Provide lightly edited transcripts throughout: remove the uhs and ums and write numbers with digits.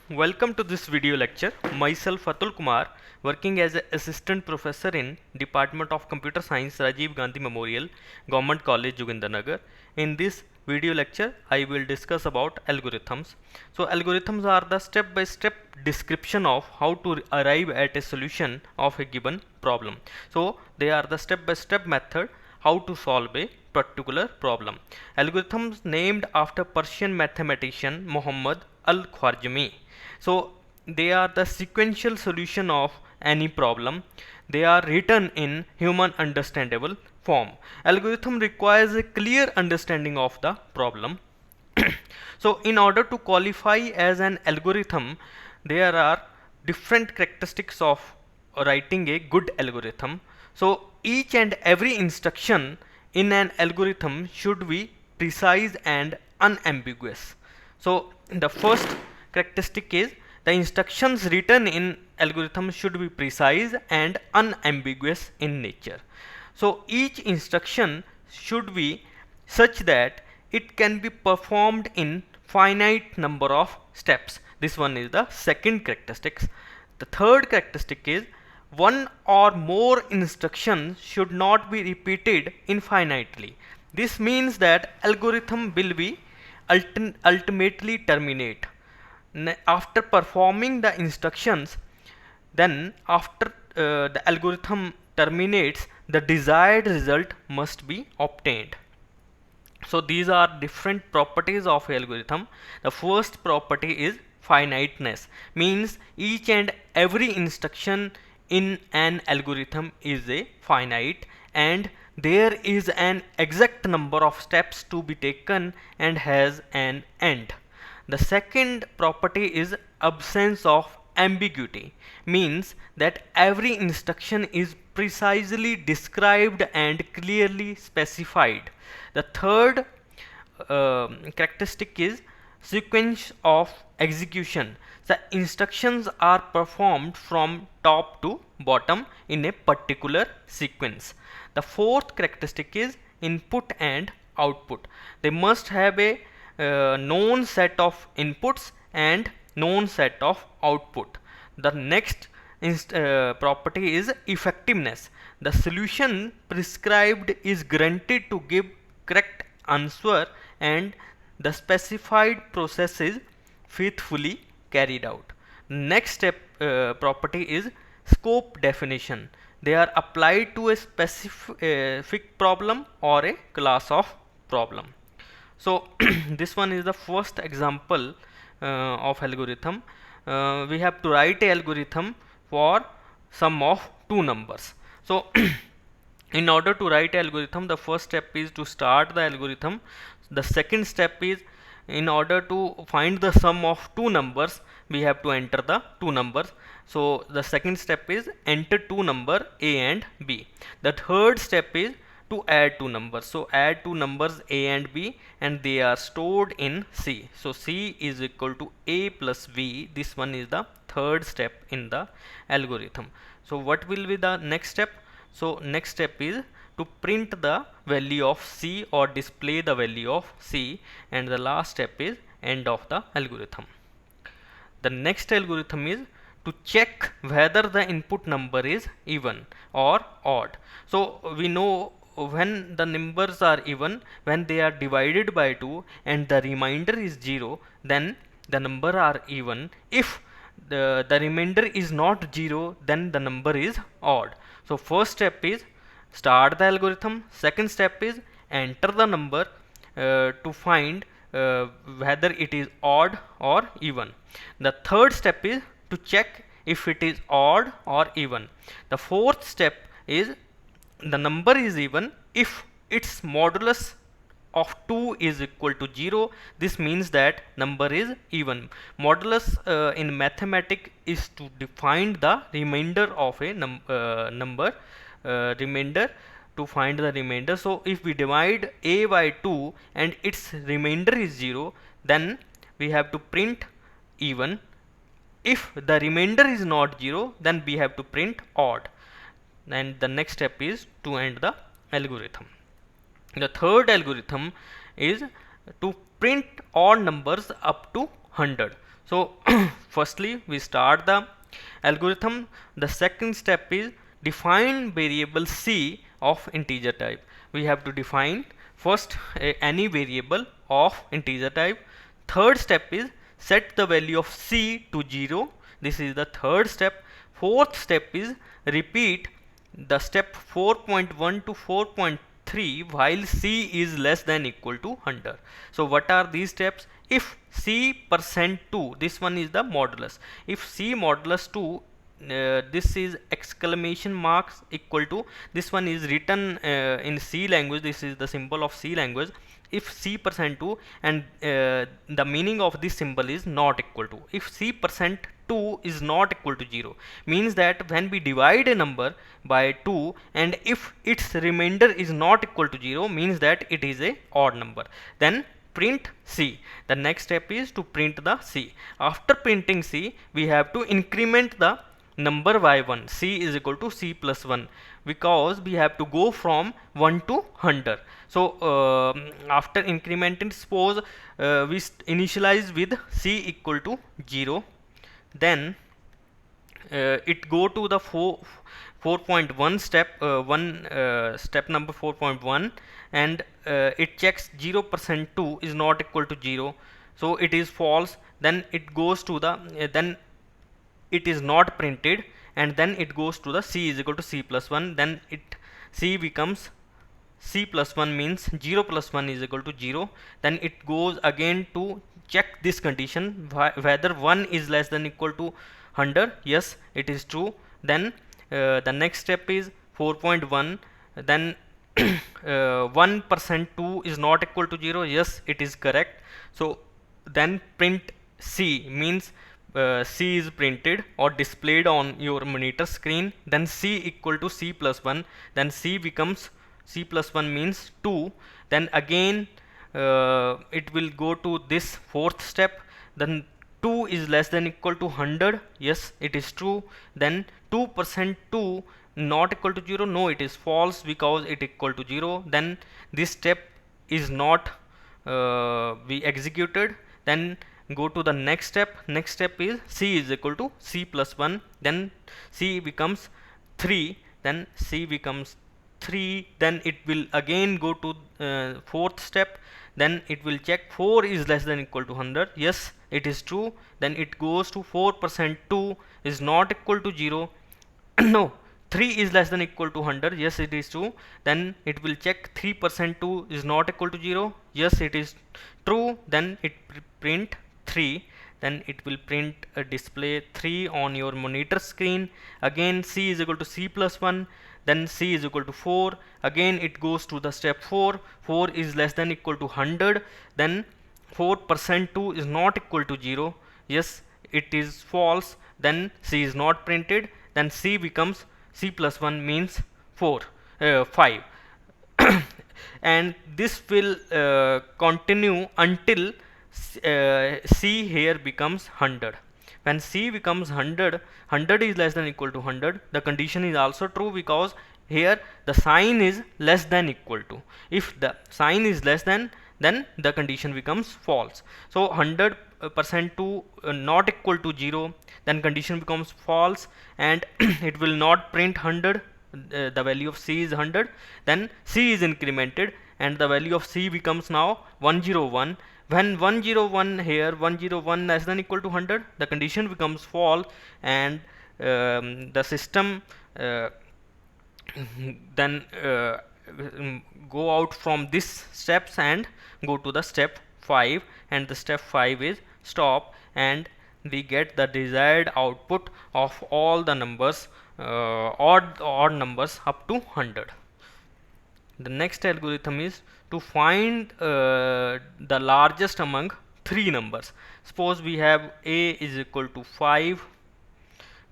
Welcome to this video lecture. Myself Atul Kumar, working as an assistant professor in Department of Computer Science, Rajiv Gandhi Memorial, Government College, Jogindarnagar. In this video lecture, I will discuss about algorithms. So algorithms are the step-by-step description of how to arrive at a solution of a given problem. So they are the step-by-step method how to solve a particular problem. Algorithms named after Persian mathematician Muhammad al-Khwarizmi. So they are the sequential solution of any problem. They are written in human understandable form. Algorithm requires a clear understanding of the problem. So in order to qualify as an algorithm, there are different characteristics of writing a good algorithm. So each and every instruction in an algorithm should be precise and unambiguous. So the first characteristic is the instructions written in algorithm should be precise and unambiguous in nature. So each instruction should be such that it can be performed in finite number of steps. This one is the second characteristic. The third characteristic is one or more instructions should not be repeated infinitely. This means that algorithm will be ultimately terminate. After performing the instructions, then after the algorithm terminates, the desired result must be obtained. So these are different properties of algorithm. The first property is finiteness, means each and every instruction in an algorithm is a finite and there is an exact number of steps to be taken and has an end. The second property is absence of ambiguity, means that every instruction is precisely described and clearly specified. The third characteristic is sequence of execution. The instructions are performed from top to bottom in a particular sequence. The fourth characteristic is input and output. They must have a known set of inputs and known set of output. The next property is effectiveness. The solution prescribed is guaranteed to give correct answer and the specified process is faithfully carried out. Next step property is scope definition. They are applied to a specific problem or a class of problem. So this one is the first example of algorithm. We have to write a algorithm for sum of two numbers. So in order to write algorithm, the first step is to start the algorithm. The second step is, in order to find the sum of two numbers, we have to enter the two numbers. So the second step is enter two number a and b. The third step is to add two numbers. So add two numbers a and b and they are stored in C. So C is equal to a plus b. This one is the third step in the algorithm. So what will be the next step? So next step is to print the value of C or display the value of C, and the last step is end of the algorithm. The next algorithm is to check whether the input number is even or odd. So we know when the numbers are even, when they are divided by 2 and the remainder is 0, then the number are even. If the remainder is not 0, then the number is odd. So first step is start the algorithm. Second step is enter the number to find whether it is odd or even. The third step is to check if it is odd or even. The fourth step is the number is even if its modulus of 2 is equal to 0. This means that number is even. Modulus in mathematics is to define the remainder of a number, remainder, to find the remainder. So if we divide a by 2 and its remainder is 0, then we have to print even. If the remainder is not 0, then we have to print odd. And the next step is to end the algorithm. The third algorithm is to print odd numbers up to 100. So firstly we start the algorithm. The second step is define variable c of integer type. We have to define first any variable of integer type. Third step is set the value of c to 0. This is the third step. Fourth step is repeat the step 4.1 to 4.3 while c is less than equal to 100. So what are these steps? If c percent 2, this one is the modulus. If c modulus 2, this is exclamation marks equal to, this one is written in C language, this is the symbol of C language. If c percent 2 and the meaning of this symbol is not equal to, if c percent 2 is not equal to 0, means that when we divide a number by 2 and if its remainder is not equal to 0, means that it is a odd number, then print c. The next step is to print the c. After printing c, we have to increment the number by 1. C is equal to c plus 1, because we have to go from 1 to 100. So after incrementing, suppose we initialize with c equal to 0, then it go to the 4.1 step, step number 4.1, and it checks 0% 2 is not equal to 0, so it is false. Then it goes to the then it is not printed, and then it goes to the c is equal to c plus 1. Then it c becomes c plus 1, means 0 plus 1 is equal to 0. Then it goes again to check this condition whether 1 is less than equal to 100. Yes, it is true. Then the next step is 4.1. Then 1% 2 is not equal to 0. Yes, it is correct. So then print c, means c is printed or displayed on your monitor screen. Then c equal to c plus 1. Then c becomes c plus 1, means 2. Then again it will go to this fourth step. Then 2 is less than equal to 100. Yes, it is true. Then 2% 2 not equal to 0. No, it is false, because it equal to 0. Then this step is not be executed. Then go to the next step. Next step is c is equal to c plus 1. Then c becomes 3. Then c becomes 3. Then it will again go to fourth step. Then it will check 4 is less than equal to 100. Yes, it is true. Then it goes to 4% 2 is not equal to 0. No, 3 is less than equal to 100. Yes, it is true. Then it will check 3% 2 is not equal to 0. Yes, it is true. Then it print 3. Then it will print a display 3 on your monitor screen. Again c is equal to c plus 1. Then c is equal to 4. Again it goes to the step 4. 4 is less than equal to 100. Then 4% 2 is not equal to 0. Yes, it is false. Then c is not printed. Then c becomes c plus 1, means 5. And this will continue until c here becomes 100. When c becomes 100, 100 is less than equal to 100. The condition is also true, because here the sign is less than equal to. If the sign is less than, then the condition becomes false. So 100% to not equal to 0, then condition becomes false, and it will not print 100. The value of c is 100. Then c is incremented, and the value of c becomes now 101. When 101 here, 101 less than equal to 100, the condition becomes false, and the system then go out from this steps and go to the step 5, and the step 5 is stop, and we get the desired output of all the numbers, odd numbers up to 100. The next algorithm is to find the largest among three numbers. Suppose we have a is equal to 5,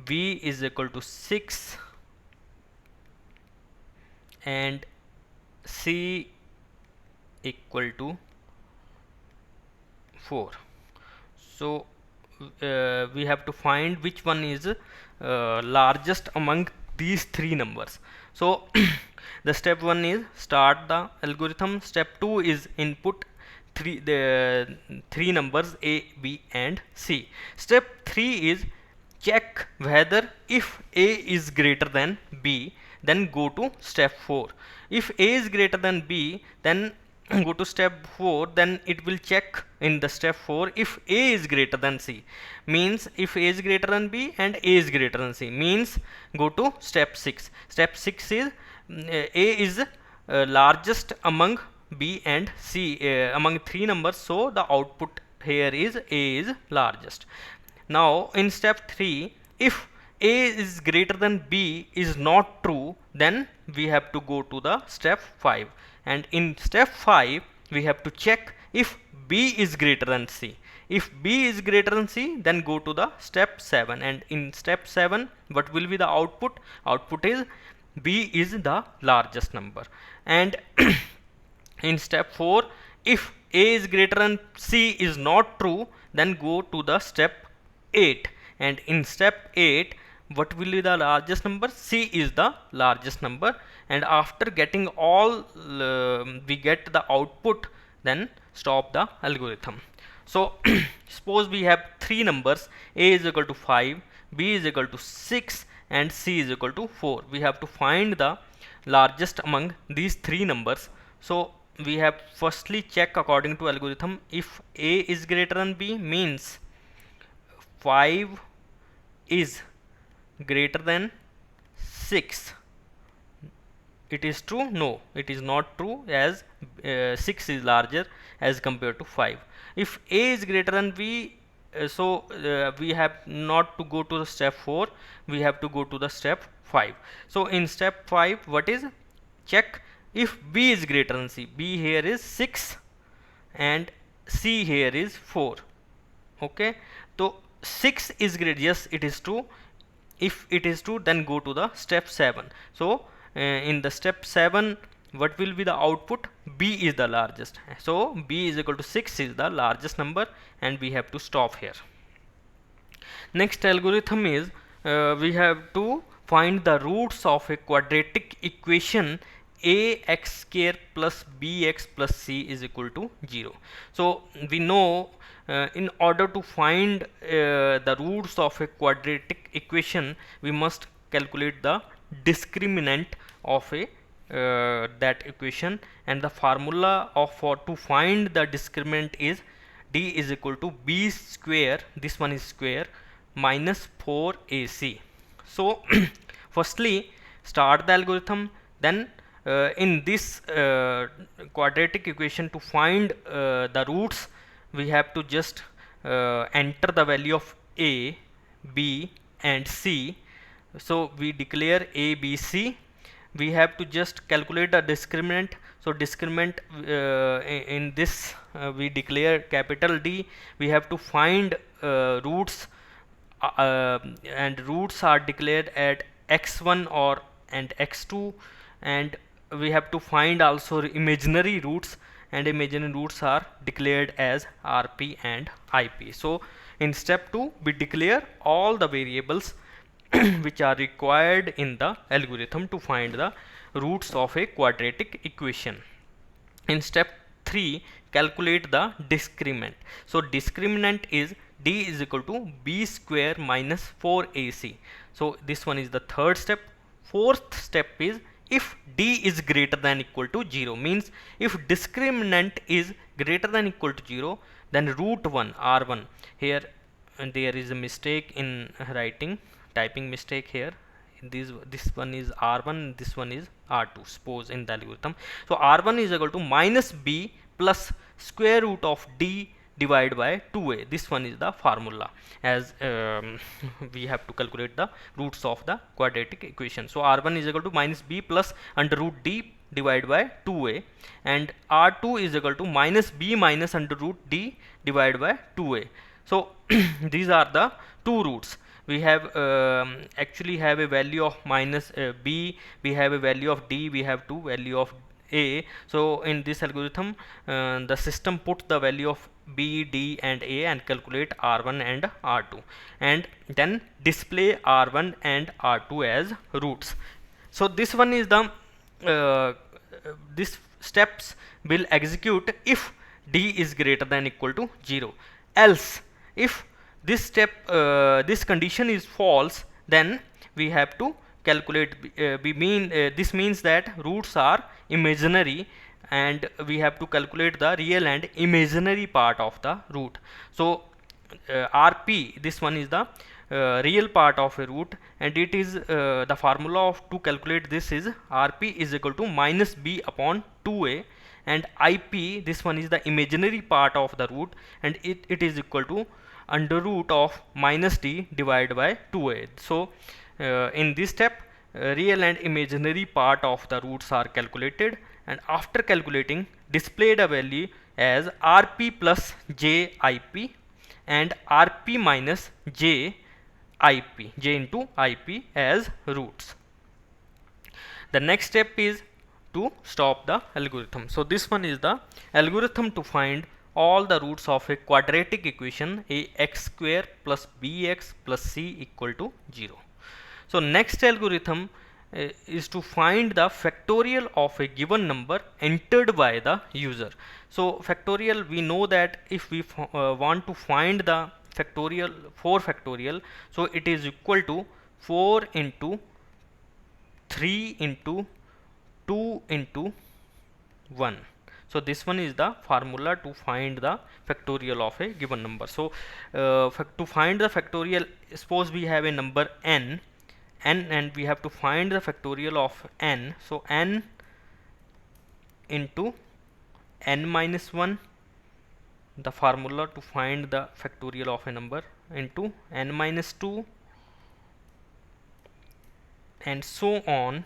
b is equal to 6, and c equal to 4. So we have to find which one is largest among these three numbers. So the step 1 is start the algorithm. Step 2 is input three numbers A, B and C. Step 3 is check whether if A is greater than B, then go to step 4. If A is greater than B, then go to step 4, then it will check in the step 4 if A is greater than C, means if A is greater than B and A is greater than C, means go to step 6. Step 6 is A is largest among B and C, among three numbers, so the output here is A is largest. Now in step 3, if A is greater than B is not true, then we have to go to the step 5, and in step 5 we have to check if B is greater than C. If B is greater than C, then go to the step 7, and in step 7 what will be the output? Output is B is the largest number. And in step 4, if A is greater than C is not true, then go to the step 8, and in step 8 what will be the largest number? C is the largest number, and after getting all we get the output, then stop the algorithm. So suppose we have three numbers, A is equal to 5, B is equal to 6 and C is equal to 4. We have to find the largest among these three numbers. So we have firstly check according to algorithm. If A is greater than B, means 5 is greater than 6. It is true? No, it is not true, as 6 is larger as compared to 5. If A is greater than B, we have not to go to the step 4, we have to go to the step 5. So in step 5, what is? Check if B is greater than C. B here is 6 and C here is 4. Okay, so 6 is greater, yes, it is true. If it is true, then go to the step 7. So in the step 7, what will be the output? B is the largest, so B is equal to 6 is the largest number, and we have to stop here. Next algorithm is we have to find the roots of a quadratic equation ax square plus bx plus c is equal to 0. So we know in order to find the roots of a quadratic equation, we must calculate the discriminant of a that equation, and the formula to find the discriminant is d is equal to b square, this one is square, minus 4ac. So firstly start the algorithm, then in this quadratic equation, to find the roots, we have to just enter the value of a, b and c. So we declare a, b, c. We have to just calculate the discriminant. So discriminant in this we declare capital D. We have to find roots, and roots are declared at x1 or and x2, and we have to find also imaginary roots, and imaginary roots are declared as rp and ip. So in step 2 we declare all the variables which are required in the algorithm to find the roots of a quadratic equation. In step 3 calculate the discriminant. So discriminant is d is equal to b square minus 4ac. So this one is the third step. Fourth step is if d is greater than equal to 0, means if discriminant is greater than equal to 0, then root 1 r1 here, and there is a mistake in writing, typing mistake here. This one is r1, this one is r2, suppose in the algorithm. So r1 is equal to minus b plus square root of d divided by 2a. This one is the formula, as we have to calculate the roots of the quadratic equation. So r1 is equal to minus b plus under root d divided by 2a, and r2 is equal to minus b minus under root d divided by 2a. So these are the two roots. We have actually have a value of minus b, we have a value of d, we have two value of a. So in this algorithm the system put the value of b, d and a and calculate r1 and r2, and then display r1 and r2 as roots. So this one is the this steps will execute if d is greater than equal to 0. Else if this step this condition is false, then we have to calculate this means that roots are imaginary, and we have to calculate the real and imaginary part of the root. So rp, this one is the real part of a root, and it is the formula of to calculate this is rp is equal to minus b upon 2a, and ip, this one is the imaginary part of the root, and it is equal to under root of minus d divided by 2a. So in this step real and imaginary part of the roots are calculated, and after calculating display the value as rp plus j ip and rp minus j into ip as roots. The next step is to stop the algorithm. So this one is the algorithm to find all the roots of a quadratic equation ax square plus bx plus c equal to 0. So next algorithm is to find the factorial of a given number entered by the user. So factorial, we know that if we want to find the factorial, 4 factorial, so it is equal to 4 into 3 into 2 into 1. So this one is the formula to find the factorial of a given number. So to find the factorial, suppose we have a number n, and we have to find the factorial of n. So n into n minus 1, the formula to find the factorial of a number, into n minus 2, and so on,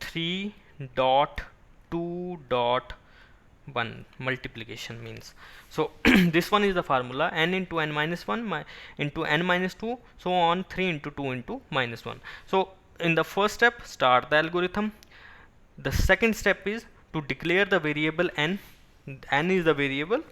3 dot 2 dot 1 multiplication means. So this one is the formula, n into n minus 1 into n minus 2, so on 3 into 2 into minus 1. So in the first step, start the algorithm. The second step is to declare the variable n. N is the variable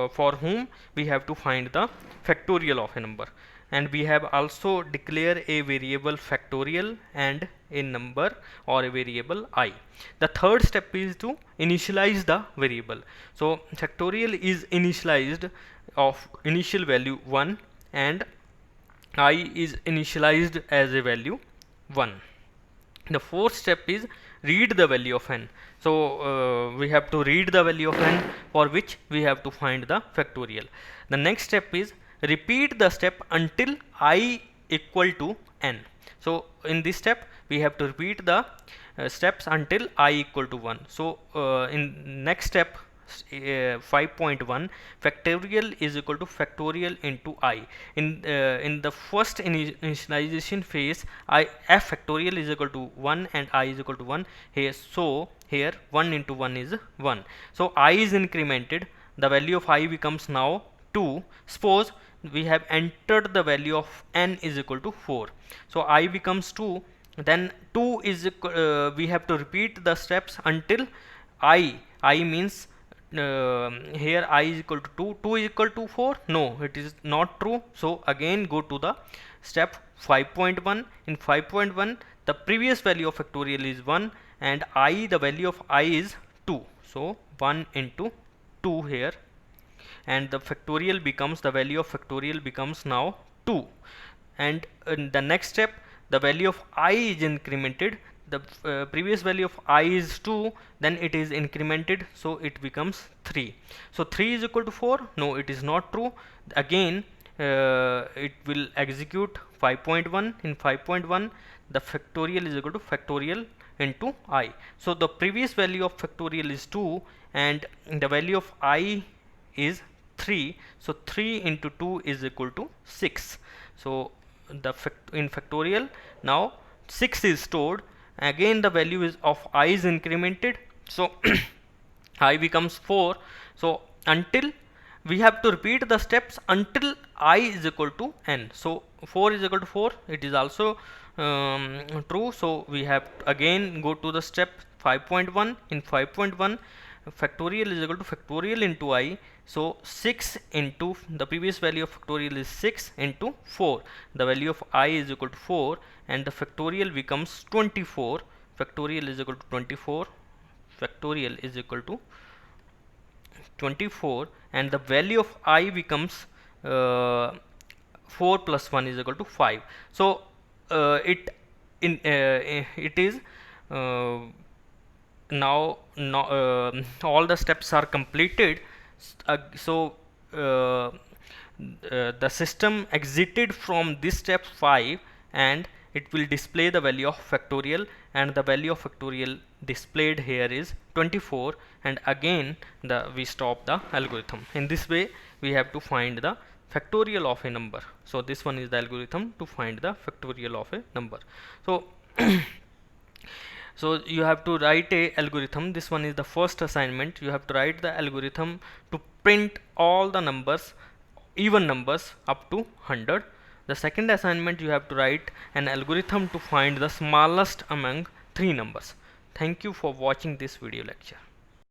for whom we have to find the factorial of a number, and we have also declare a variable factorial and a number or a variable I. The third step is to initialize the variable. So factorial is initialized of initial value 1, and I is initialized as a value 1. The fourth step is read the value of n. So we have to read the value of n, for which we have to find the factorial. The next step is repeat the step until I equal to n. So in this step we have to repeat the steps until I equal to 1. So in next step 5.1, factorial is equal to factorial into I. In the first initialization phase, f factorial is equal to 1 and I is equal to 1 here. So here 1 into 1 is 1. So I is incremented, the value of I becomes now 2. Suppose we have entered the value of n is equal to 4. So I becomes 2, then 2 is we have to repeat the steps until I means here I is equal to 2, 2 is equal to 4, no, it is not true. So again go to the step 5.1. in 5.1 the previous value of factorial is 1, and I, the value of I is 2, so 1 into 2 here, and the factorial becomes, the value of factorial becomes now 2. And in the next step the value of I is incremented, the previous value of I is 2, then it is incremented, so it becomes 3. So 3 is equal to 4, no, it is not true. Again it will execute 5.1. in 5.1 the factorial is equal to factorial into I. So the previous value of factorial is 2 and the value of I is 3, so 3 into 2 is equal to 6. So the in factorial now 6 is stored. Again the value is of I is incremented, so I becomes 4. So until we have to repeat the steps until I is equal to n. So 4 is equal to 4, it is also true. So we have again go to the step 5.1. in 5.1 factorial is equal to factorial into I. So 6 into the previous value of factorial is 6 into 4. The value of I is equal to 4 and the factorial becomes 24. Factorial is equal to 24. Factorial is equal to 24 and the value of I becomes 4 plus 1 is equal to 5. So it is now all the steps are completed. The system exited from this step 5 and it will display the value of factorial, and the value of factorial displayed here is 24, and again we stop the algorithm. In this way we have to find the factorial of a number. So this one is the algorithm to find the factorial of a number. So so you have to write a algorithm. This one is the first assignment. You have to write the algorithm to print all the numbers, even numbers up to 100. The second assignment, you have to write an algorithm to find the smallest among 3 numbers. Thank you for watching this video lecture.